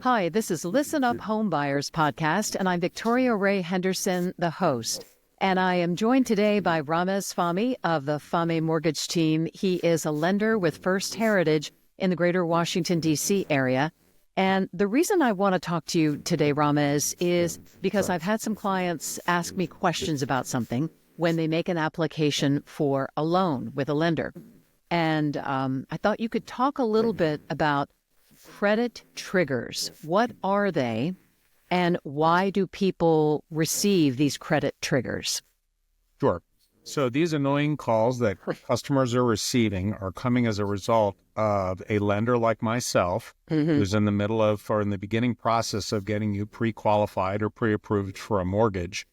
Hi, this is Listen Up Homebuyers podcast, and I'm Victoria Ray Henderson, the host. And I am joined today by Ramez Fahmy of the Fahmy Mortgage Team. He is a lender with First Heritage in the greater Washington, D.C. area. And the reason I want to talk to you today, Ramez, is because I've had some clients ask me questions about something when they make an application for a loan with a lender. And I thought you could talk a little bit about credit triggers. What are they, and why do people receive these credit triggers? Sure. So these annoying calls that customers are receiving are coming as a result of a lender like myself, who's in the middle of, or in the beginning process of getting you pre-qualified or pre-approved for a mortgage.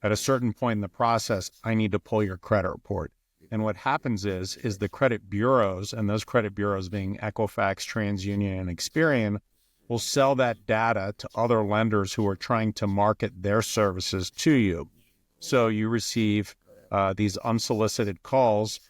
At a certain point in the process, I need to pull your credit report. And what happens is the credit bureaus, and those credit bureaus being Equifax, TransUnion, and Experian, will sell that data to other lenders who are trying to market their services to you. So you receive these unsolicited calls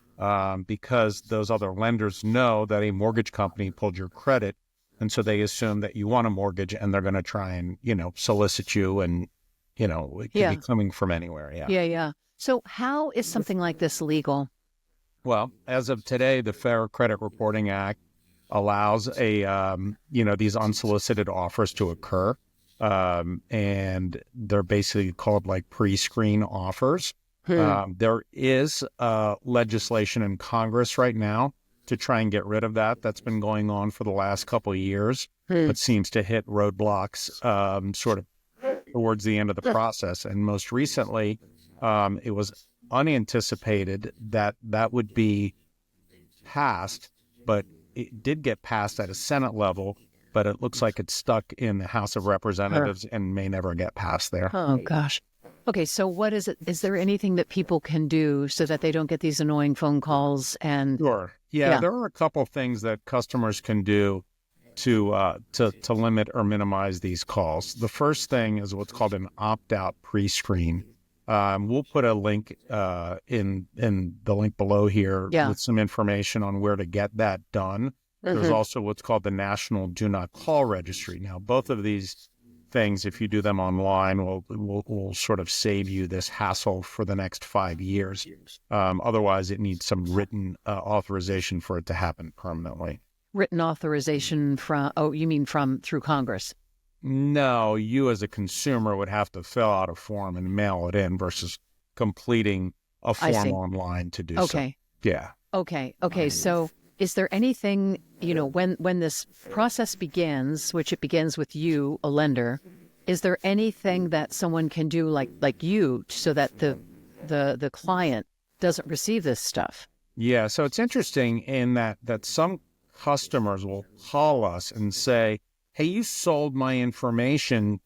because those other lenders know that a mortgage company pulled your credit, and so they assume that you want a mortgage, and they're going to try and, solicit you, and, it could be coming from anywhere. Yeah. So how is something like this legal? Well, as of today, the Fair Credit Reporting Act allows these unsolicited offers to occur, and they're basically called like pre-screen offers. There is legislation in Congress right now to try and get rid of that. That's been going on for the last couple of years, but seems to hit roadblocks sort of towards the end of the process. And most recently, it was unanticipated that would be passed, but it did get passed at a Senate level, but it looks like it's stuck in the House of Representatives and may never get passed there. Oh, gosh. Okay, so what is it? Is there anything that people can do so that they don't get these annoying phone calls? And Sure. Yeah, there are a couple of things that customers can do to limit or minimize these calls. The first thing is what's called an opt-out pre-screen. We'll put a link in the link below here with some information on where to get that done. There's also what's called the National Do Not Call Registry. Now, both of these things, if you do them online, will sort of save you this hassle for the next 5 years. Otherwise, it needs some written authorization for it to happen permanently. Written authorization through Congress? No, you as a consumer would have to fill out a form and mail it in versus completing a form online to do so. Yeah. Okay. So is there anything, when this process begins, which it begins with you, a lender, is there anything that someone can do like you so that the client doesn't receive this stuff? Yeah. So it's interesting in that some customers will call us and say, hey, you sold my information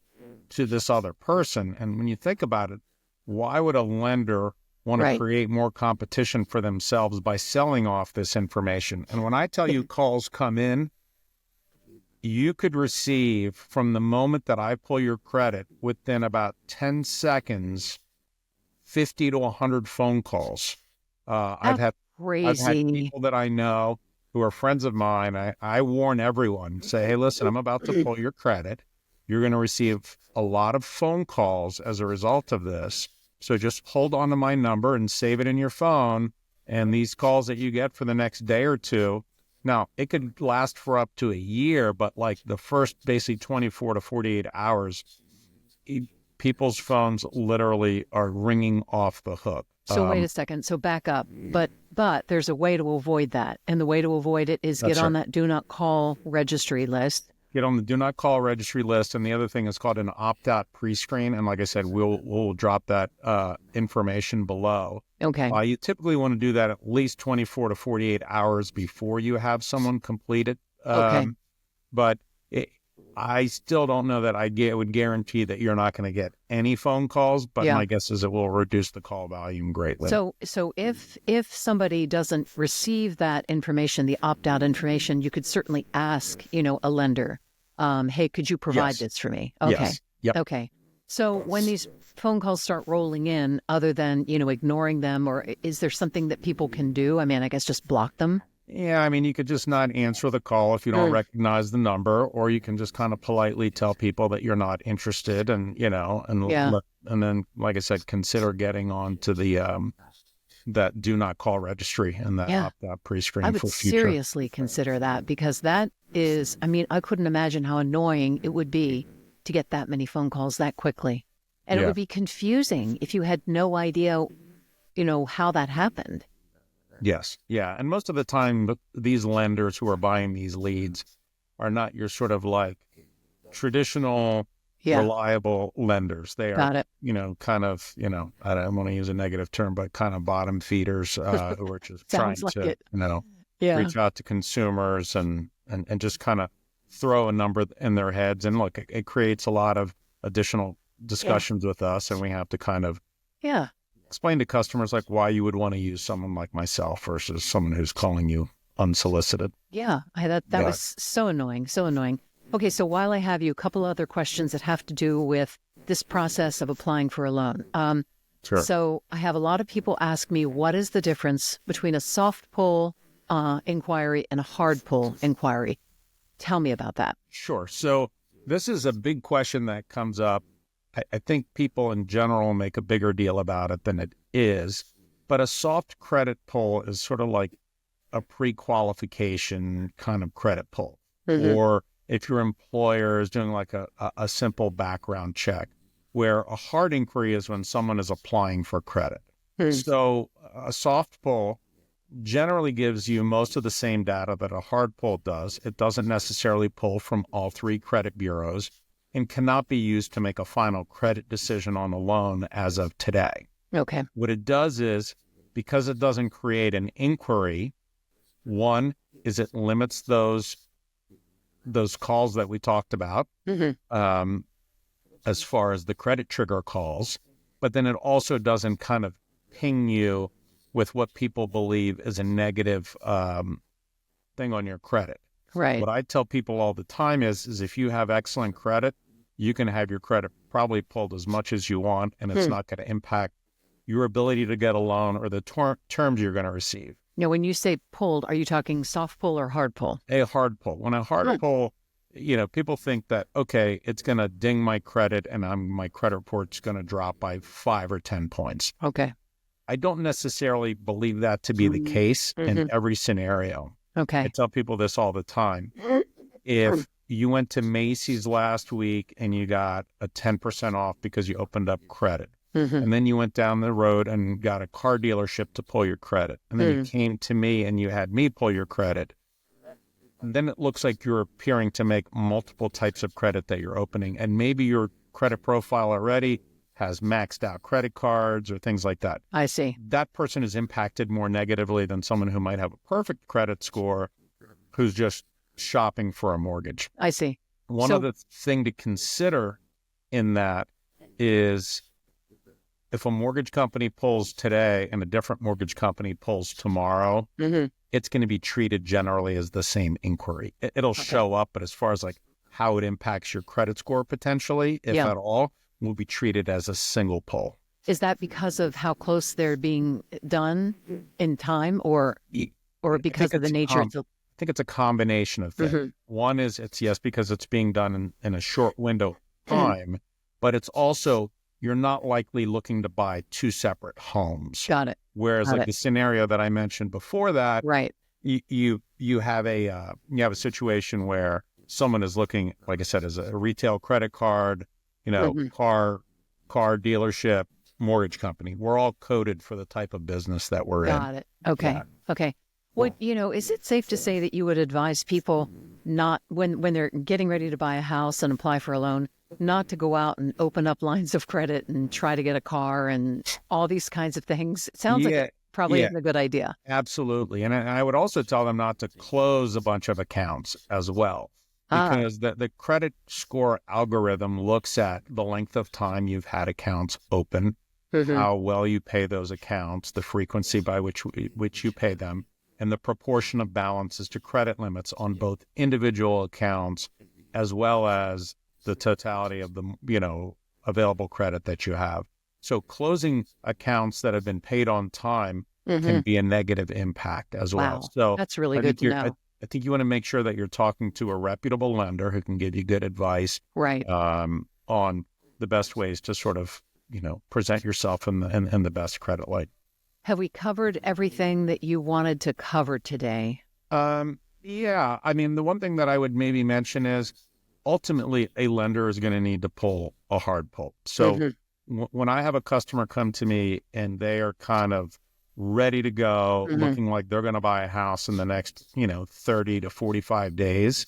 to this other person. And when you think about it, why would a lender want to create more competition for themselves by selling off this information? And when I tell you calls come in, you could receive, from the moment that I pull your credit, within about 10 seconds, 50 to 100 phone calls. I've had people that I know who are friends of mine. I warn everyone, say, hey, listen, I'm about to pull your credit. You're going to receive a lot of phone calls as a result of this. So just hold on to my number and save it in your phone. And these calls that you get for the next day or two, now it could last for up to a year, but like the first basically 24 to 48 hours, people's phones literally are ringing off the hook. So wait a second. So back up. But there's a way to avoid that. And the way to avoid it is get on that do not call registry list. Get on the do not call registry list. And the other thing is called an opt-out pre-screen. And like I said, we'll drop that information below. Okay. You typically want to do that at least 24 to 48 hours before you have someone complete it. But I still don't know that I would guarantee that you're not going to get any phone calls, but my guess is it will reduce the call volume greatly. So if somebody doesn't receive that information, the opt-out information, you could certainly ask, a lender, hey, could you provide this for me? Okay. Yes. Yep. Okay. So when these phone calls start rolling in, other than, ignoring them, or is there something that people can do? I mean, I guess just block them. Yeah, I mean, you could just not answer the call if you don't recognize the number, or you can just kind of politely tell people that you're not interested, and Yeah. and then, like I said, consider getting on to the that do not call registry and that Yeah. opt-out I pre-screen would for future. seriously consider that, because that is, I mean, I couldn't imagine how annoying it would be to get that many phone calls that quickly. And it Yeah. would be confusing if you had no idea, how that happened. Yes. Yeah. And most of the time, these lenders who are buying these leads are not your sort of like traditional, Yeah. reliable lenders. They are, Got it. kind of, I don't want to use a negative term, but kind of bottom feeders who are just Sounds trying like to, it. Yeah. reach out to consumers and just kind of throw a number in their heads. And look, it creates a lot of additional discussions with us, and we have to kind of Yeah. explain to customers like why you would want to use someone like myself versus someone who's calling you unsolicited. Yeah. That Yeah. was so annoying. So annoying. Okay. So while I have you, a couple other questions that have to do with this process of applying for a loan. Sure. So I have a lot of people ask me, what is the difference between a soft pull inquiry and a hard pull inquiry? Tell me about that. Sure. So this is a big question that comes up. I think people in general make a bigger deal about it than it is. But a soft credit pull is sort of like a pre-qualification kind of credit pull. Or if your employer is doing like a simple background check, where a hard inquiry is when someone is applying for credit. So a soft pull generally gives you most of the same data that a hard pull does. It doesn't necessarily pull from all three credit bureaus and cannot be used to make a final credit decision on a loan as of today. Okay. What it does is, because it doesn't create an inquiry, one is it limits those calls that we talked about, as far as the credit trigger calls, but then it also doesn't kind of ping you with what people believe is a negative thing on your credit. Right. What I tell people all the time is if you have excellent credit, you can have your credit probably pulled as much as you want, and it's not going to impact your ability to get a loan or the terms you're going to receive. Now, when you say pulled, are you talking soft pull or hard pull? A hard pull. When a hard pull, people think that, okay, it's going to ding my credit and my credit report's going to drop by 5 or 10 points. Okay. I don't necessarily believe that to be the case in every scenario. Okay. I tell people this all the time. If you went to Macy's last week and you got a 10% off because you opened up credit, and then you went down the road and got a car dealership to pull your credit, and then you came to me and you had me pull your credit, then it looks like you're appearing to make multiple types of credit that you're opening, and maybe your credit profile already has maxed out credit cards or things like that. I see. That person is impacted more negatively than someone who might have a perfect credit score who's just shopping for a mortgage. I see. One other thing to consider in that is if a mortgage company pulls today and a different mortgage company pulls tomorrow, it's going to be treated generally as the same inquiry. It'll show up, but as far as like how it impacts your credit score potentially, if at all, will be treated as a single pull. Is that because of how close they're being done in time, or because of the nature? I think it's a combination of things. One is because it's being done in a short window of time, but it's also you're not likely looking to buy two separate homes. Got it. Whereas the scenario that I mentioned before that, right? You have a situation where someone is looking, like I said, as a retail credit card, car dealership, mortgage company. We're all coded for the type of business that we're in. Got it. Okay. Yeah. Okay. What, is it safe to say that you would advise people not, when they're getting ready to buy a house and apply for a loan, not to go out and open up lines of credit and try to get a car and all these kinds of things? It sounds like it probably isn't a good idea. Absolutely. And I would also tell them not to close a bunch of accounts as well. Because the credit score algorithm looks at the length of time you've had accounts open, how well you pay those accounts, the frequency by which you pay them, and the proportion of balances to credit limits on both individual accounts as well as the totality of the available credit that you have. So closing accounts that have been paid on time can be a negative impact as well. Wow. So That's really I good think to know. I think you want to make sure that you're talking to a reputable lender who can give you good advice Right. on the best ways to sort of, present yourself in the best credit light. Have we covered everything that you wanted to cover today? Yeah. I mean, the one thing that I would maybe mention is ultimately a lender is going to need to pull a hard pull. So when I have a customer come to me and they are kind of ready to go, looking like they're going to buy a house in the next, 30 to 45 days,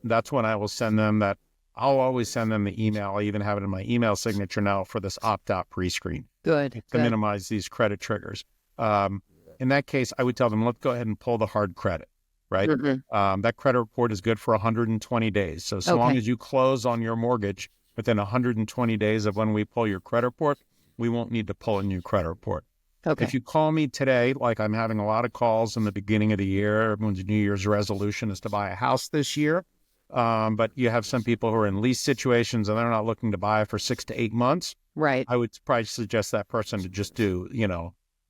that's when I will send them that. I'll always send them the email. I even have it in my email signature now for this opt-out pre-screen Good. to minimize these credit triggers. In that case, I would tell them, let's go ahead and pull the hard credit, right? That credit report is good for 120 days. So long as you close on your mortgage within 120 days of when we pull your credit report, we won't need to pull a new credit report. Okay. If you call me today, like I'm having a lot of calls in the beginning of the year, everyone's New Year's resolution is to buy a house this year. But you have some people who are in lease situations and they're not looking to buy for 6 to 8 months. Right. I would probably suggest that person to just do,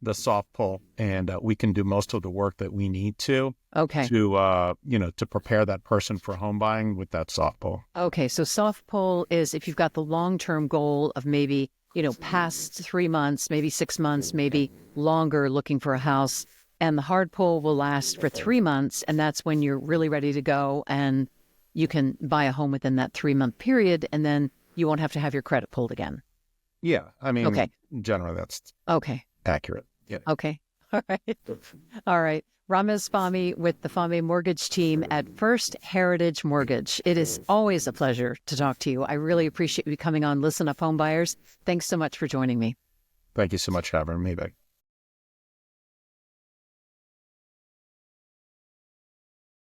the soft pull, and we can do most of the work that we need to to prepare that person for home buying with that soft pull. Okay. So soft pull is if you've got the long-term goal of maybe, past 3 months, maybe 6 months, maybe longer looking for a house, and the hard pull will last for 3 months. And that's when you're really ready to go and you can buy a home within that 3-month period, and then you won't have to have your credit pulled again. Yeah. I mean, generally that's accurate. Yeah. Okay. All right. All right. Ramez Fahmy with the Fahmy Mortgage team at First Heritage Mortgage. It is always a pleasure to talk to you. I really appreciate you coming on Listen Up Homebuyers. Thanks so much for joining me. Thank you so much for having me back.